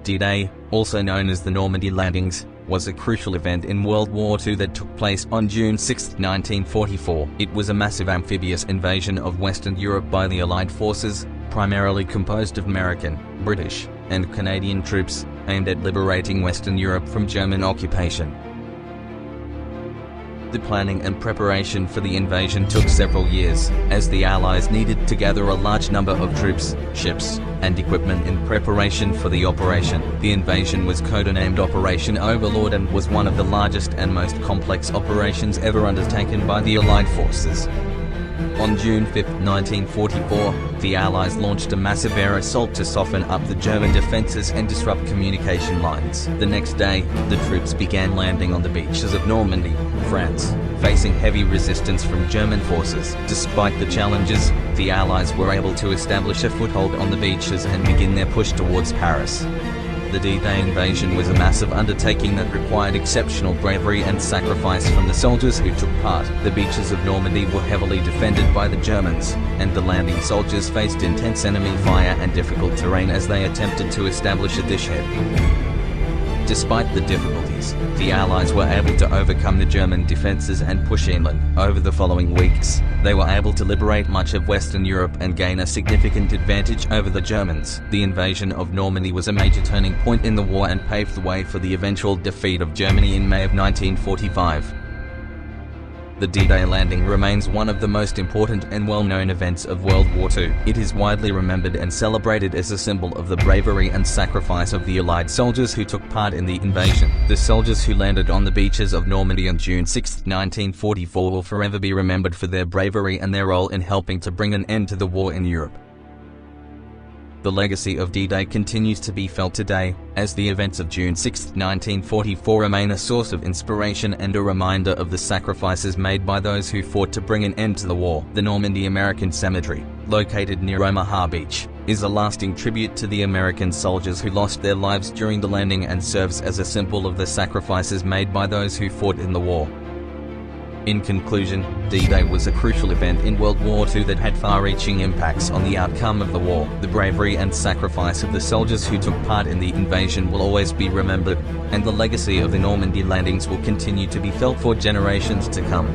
D-Day, also known as the Normandy landings, was a crucial event in World War II that took place on June 6, 1944. It was a massive amphibious invasion of Western Europe by the Allied forces, primarily composed of American, British, and Canadian troops, aimed at liberating Western Europe from German occupation. The planning and preparation for the invasion took several years, as the Allies needed to gather a large number of troops, ships, and equipment in preparation for the operation. The invasion was codenamed Operation Overlord and was one of the largest and most complex operations ever undertaken by the Allied forces. On June 5, 1944, the Allies launched a massive air assault to soften up the German defences and disrupt communication lines. The next day, the troops began landing on the beaches of Normandy, France, facing heavy resistance from German forces. Despite the challenges, the Allies were able to establish a foothold on the beaches and begin their push towards Paris. The D-Day invasion was a massive undertaking that required exceptional bravery and sacrifice from the soldiers who took part. The beaches of Normandy were heavily defended by the Germans, and the landing soldiers faced intense enemy fire and difficult terrain as they attempted to establish a beachhead. Despite the difficulties, the Allies were able to overcome the German defences and push inland. Over the following weeks, they were able to liberate much of Western Europe and gain a significant advantage over the Germans. The invasion of Normandy was a major turning point in the war and paved the way for the eventual defeat of Germany in May of 1945. The D-Day landing remains one of the most important and well-known events of World War II. It is widely remembered and celebrated as a symbol of the bravery and sacrifice of the Allied soldiers who took part in the invasion. The soldiers who landed on the beaches of Normandy on June 6, 1944 will forever be remembered for their bravery and their role in helping to bring an end to the war in Europe. The legacy of D-Day continues to be felt today, as the events of June 6, 1944 remain a source of inspiration and a reminder of the sacrifices made by those who fought to bring an end to the war. The Normandy American Cemetery, located near Omaha Beach, is a lasting tribute to the American soldiers who lost their lives during the landing and serves as a symbol of the sacrifices made by those who fought in the war. In conclusion, D-Day was a crucial event in World War II that had far-reaching impacts on the outcome of the war. The bravery and sacrifice of the soldiers who took part in the invasion will always be remembered, and the legacy of the Normandy landings will continue to be felt for generations to come.